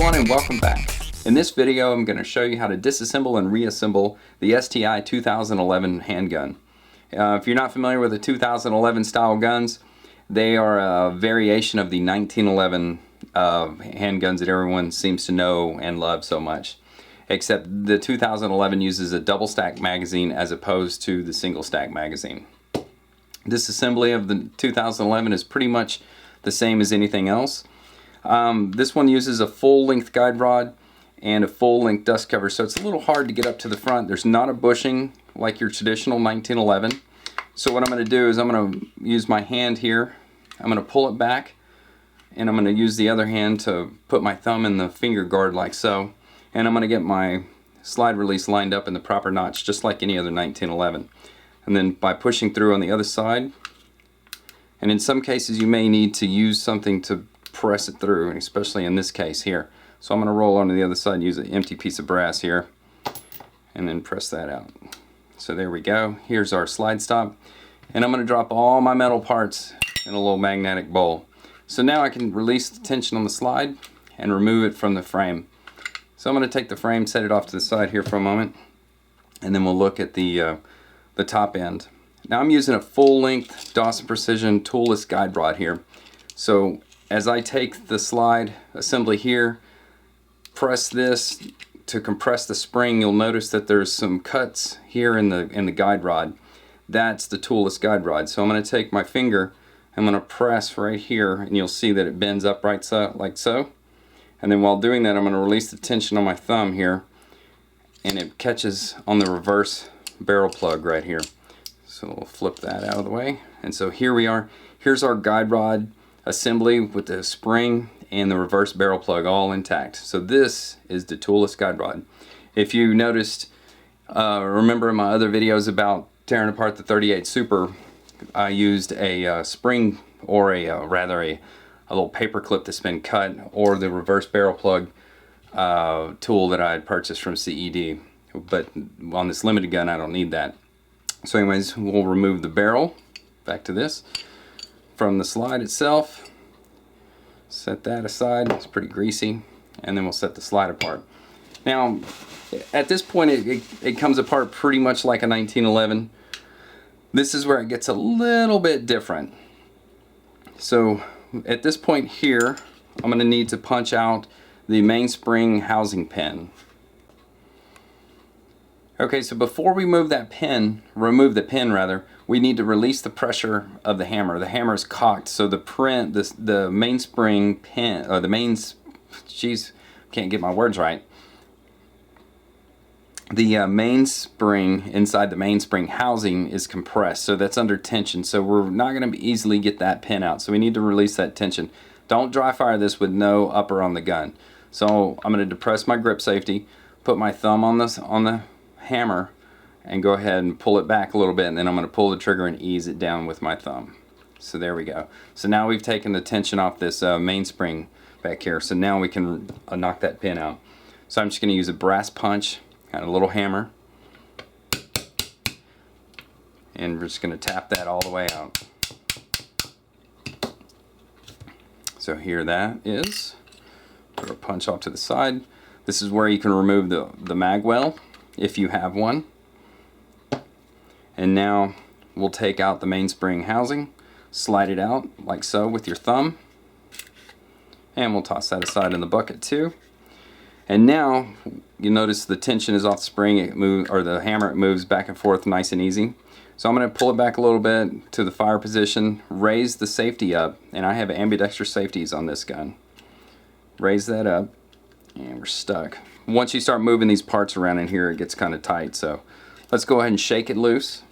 everyone, and welcome back. In this video I'm going to show you how to disassemble and reassemble the STI 2011 handgun. If you're not familiar with the 2011 style guns, they are a variation of the 1911 handguns that everyone seems to know and love so much. Except the 2011 uses a double stack magazine as opposed to the single stack magazine. Disassembly of the 2011 is pretty much the same as anything else. This one uses a full length guide rod and a full length dust cover, so it's a little hard to get up to the front. There's not a bushing like your traditional 1911. So what I'm going to do is I'm going to use my hand here, I'm going to pull it back, and I'm going to use the other hand to put my thumb in the finger guard like so, and I'm going to get my slide release lined up in the proper notch just like any other 1911. And then by pushing through on the other side, and in some cases you may need to use something to press it through, especially in this case here. So I'm going to roll onto the other side and use an empty piece of brass here and then press that out. So there we go. Here's our slide stop, and I'm going to drop all my metal parts in a little magnetic bowl. So now I can release the tension on the slide and remove it from the frame. So I'm going to take the frame, set it off to the side here for a moment, and then we'll look at the top end. Now I'm using a full length Dawson Precision toolless guide rod here. So as I take the slide assembly here, press this to compress the spring, you'll notice that there's some cuts here in the guide rod. That's the toolless guide rod. So I'm going to take my finger, I'm going to press right here, and you'll see that it bends upright like so. And then while doing that, I'm going to release the tension on my thumb here, and it catches on the reverse barrel plug right here. So we'll flip that out of the way. And so here we are. Here's our guide rod assembly with the spring and the reverse barrel plug all intact. So this is the toolless guide rod. If you noticed, remember in my other videos about tearing apart the 38 Super, I used a spring, or rather a little paper clip that's been cut, or the reverse barrel plug tool that I had purchased from CED. But on this limited gun I don't need that. So anyways, we'll remove the barrel, back to this, from the slide itself. Set that aside, it's pretty greasy, and then we'll set the slide apart. Now at this point it comes apart pretty much like a 1911. This is where it gets a little bit different. So at this point here, I'm going to need to punch out the mainspring housing pin. Okay, so before we remove the pin, we need to release the pressure of the hammer. The hammer is cocked, so the mainspring pin, or can't get my words right. The mainspring inside the mainspring housing is compressed, so that's under tension. So we're not going to easily get that pin out. So we need to release that tension. Don't dry fire this with no upper on the gun. So I'm going to depress my grip safety, put my thumb on the hammer, and go ahead and pull it back a little bit, and then I'm going to pull the trigger and ease it down with my thumb. So there we go. So now we've taken the tension off this mainspring back here, so now we can knock that pin out. So I'm just going to use a brass punch, kind of a little hammer, and we're just going to tap that all the way out. So here that is. Put our punch off to the side. This is where you can remove the mag well if you have one. And now we'll take out the mainspring housing, slide it out like so with your thumb, and we'll toss that aside in the bucket too. And now you notice the tension is off the spring, the hammer, it moves back and forth nice and easy. So I'm going to pull it back a little bit to the fire position, raise the safety up, and I have ambidextrous safeties on this gun. Raise that up, and we're stuck. Once you start moving these parts around in here, it gets kind of tight, so let's go ahead and shake it loose,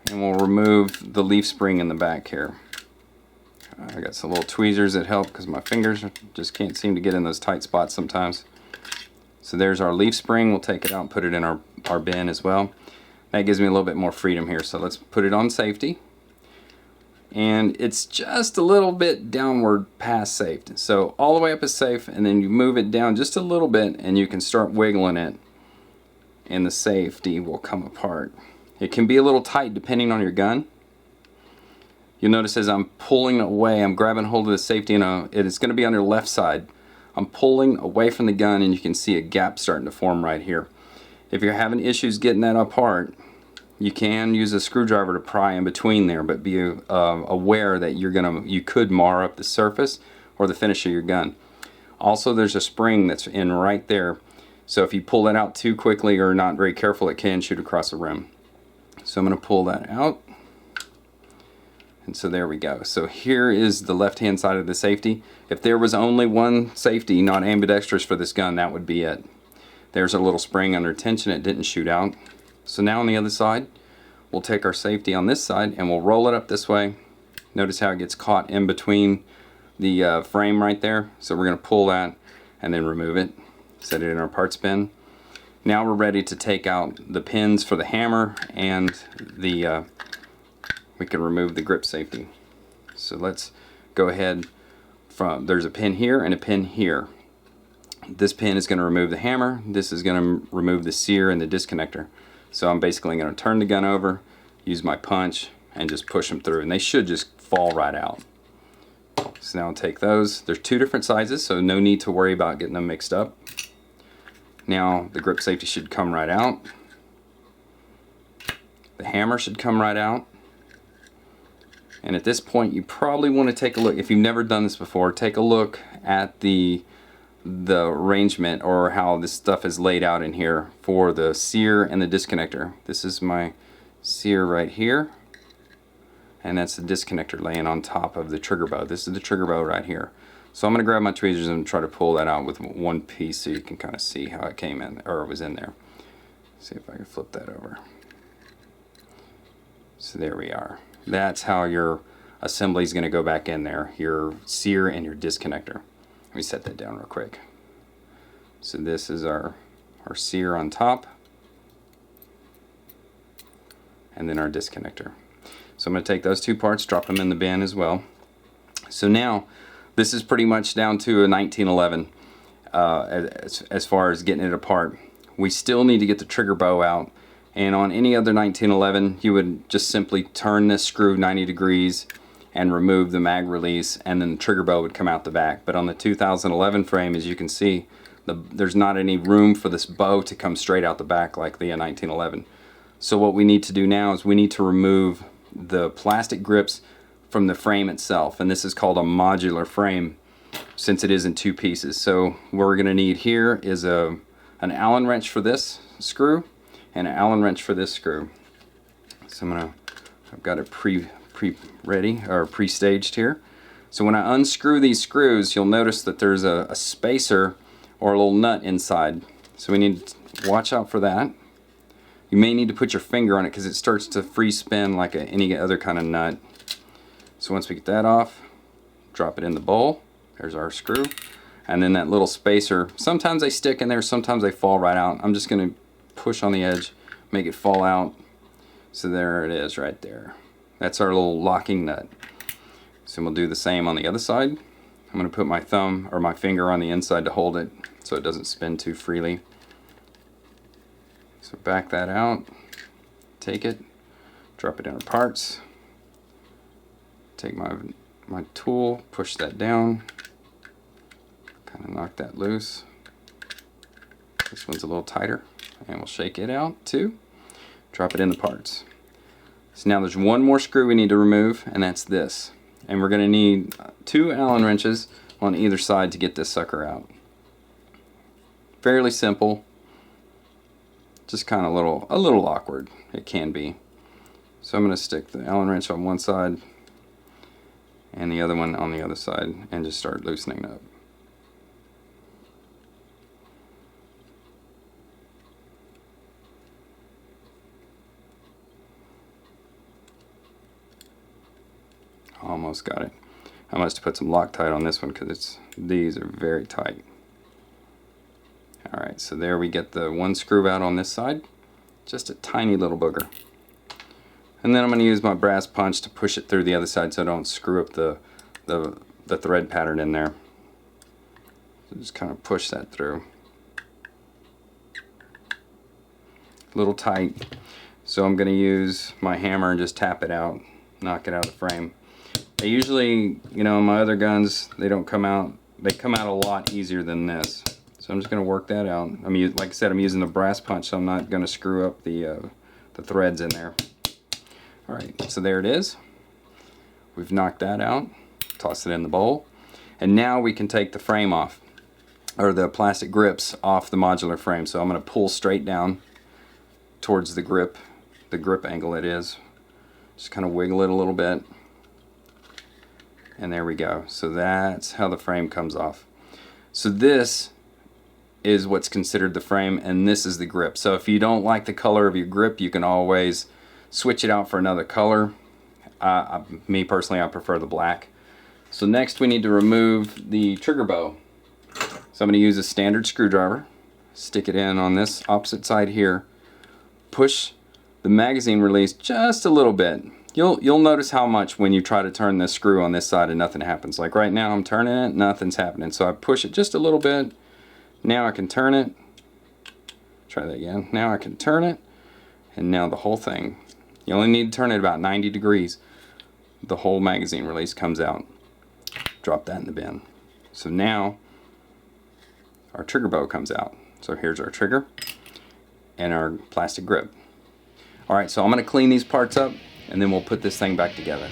and we'll remove the leaf spring in the back here. I got some little tweezers that help because my fingers just can't seem to get in those tight spots sometimes. So there's our leaf spring. We'll take it out and put it in our bin as well. That gives me a little bit more freedom here, so let's put it on safety. And it's just a little bit downward past safe. So all the way up is safe, and then you move it down just a little bit and you can start wiggling it, and the safety will come apart. It can be a little tight depending on your gun. You'll notice as I'm pulling away, I'm grabbing hold of the safety, and it's going to be on your left side. I'm pulling away from the gun, and you can see a gap starting to form right here. If you're having issues getting that apart, you can use a screwdriver to pry in between there, but be aware that you could mar up the surface or the finish of your gun. Also, there's a spring that's in right there, so if you pull it out too quickly or not very careful, it can shoot across the rim. So I'm going to pull that out, and so there we go. So here is the left hand side of the safety. If there was only one safety, not ambidextrous, for this gun, that would be it. There's a little spring under tension, it didn't shoot out. So now on the other side, we'll take our safety on this side and we'll roll it up this way. Notice how it gets caught in between the frame right there. So we're going to pull that and then remove it, set it in our parts bin. Now we're ready to take out the pins for the hammer, and we can remove the grip safety. So let's go ahead. There's a pin here and a pin here. This pin is going to remove the hammer, this is going to remove the sear and the disconnector. So I'm basically going to turn the gun over, use my punch, and just push them through, and they should just fall right out. So now I'll take those. There's two different sizes, so no need to worry about getting them mixed up. Now the grip safety should come right out. The hammer should come right out. And at this point, you probably want to take a look, if you've never done this before, take a look at the arrangement or how this stuff is laid out in here for the sear and the disconnector. This is my sear right here, and that's the disconnector laying on top of the trigger bow. This is the trigger bow right here. So I'm going to grab my tweezers and try to pull that out with one piece so you can kind of see how it came in, or it was in there. See if I can flip that over. So there we are. That's how your assembly is going to go back in there, your sear and your disconnector. Let me set that down real quick. So this is our sear on top, and then our disconnector. So I'm going to take those two parts, drop them in the bin as well. So now this is pretty much down to a 1911 as far as getting it apart. We still need to get the trigger bow out, and on any other 1911 you would just simply turn this screw 90 degrees and remove the mag release, and then the trigger bow would come out the back. But on the 2011 frame, as you can see, there's not any room for this bow to come straight out the back like the 1911. So what we need to do now is we need to remove the plastic grips from the frame itself, and this is called a modular frame since it is in two pieces. So what we're going to need here is an Allen wrench for this screw and an Allen wrench for this screw. So I've got it pre-ready or pre-staged here. So when I unscrew these screws, you'll notice that there's a spacer or a little nut inside. So we need to watch out for that. You may need to put your finger on it because it starts to free spin like any other kind of nut. So once we get that off, drop it in the bowl. There's our screw. And then that little spacer, sometimes they stick in there, sometimes they fall right out. I'm just going to push on the edge, make it fall out. So there it is right there. That's our little locking nut. So we'll do the same on the other side. I'm going to put my thumb or my finger on the inside to hold it so it doesn't spin too freely. So back that out, take it, drop it in our parts, take my tool, push that down, kind of knock that loose. This one's a little tighter, and we'll shake it out too, drop it in the parts. So now there's one more screw we need to remove, and that's this. And we're going to need 2 Allen wrenches on either side to get this sucker out. Fairly simple, just kind of a little awkward, it can be. So I'm going to stick the Allen wrench on one side and the other one on the other side and just start loosening up. Almost got it. I must have put some Loctite on this one because these are very tight. Alright, so there we get the one screw out on this side. Just a tiny little booger. And then I'm going to use my brass punch to push it through the other side so I don't screw up the thread pattern in there. So just kind of push that through. A little tight. So I'm going to use my hammer and just tap it out, knock it out of the frame. I usually, in my other guns, they don't come out they come out a lot easier than this. So I'm just going to work that out. Like I said, I'm using the brass punch, so I'm not going to screw up the threads in there. Alright, so there it is. We've knocked that out. Toss it in the bowl. And now we can take the frame off, or the plastic grips off the modular frame. So I'm going to pull straight down towards the grip angle it is. Just kind of wiggle it a little bit. And there we go. So that's how the frame comes off. So this is what's considered the frame, and this is the grip. So if you don't like the color of your grip, you can always switch it out for another color. Me personally, I prefer the black. So next we need to remove the trigger bow. So I'm going to use a standard screwdriver, stick it in on this opposite side here, push the magazine release just a little bit. You'll notice how much when you try to turn this screw on this side and nothing happens. Like right now I'm turning it, nothing's happening. So I push it just a little bit. Now I can turn it. Try that again. Now I can turn it, and now the whole thing. You only need to turn it about 90 degrees. The whole magazine release comes out. Drop that in the bin. So now our trigger bow comes out. So here's our trigger and our plastic grip. Alright, so I'm going to clean these parts up, and then we'll put this thing back together.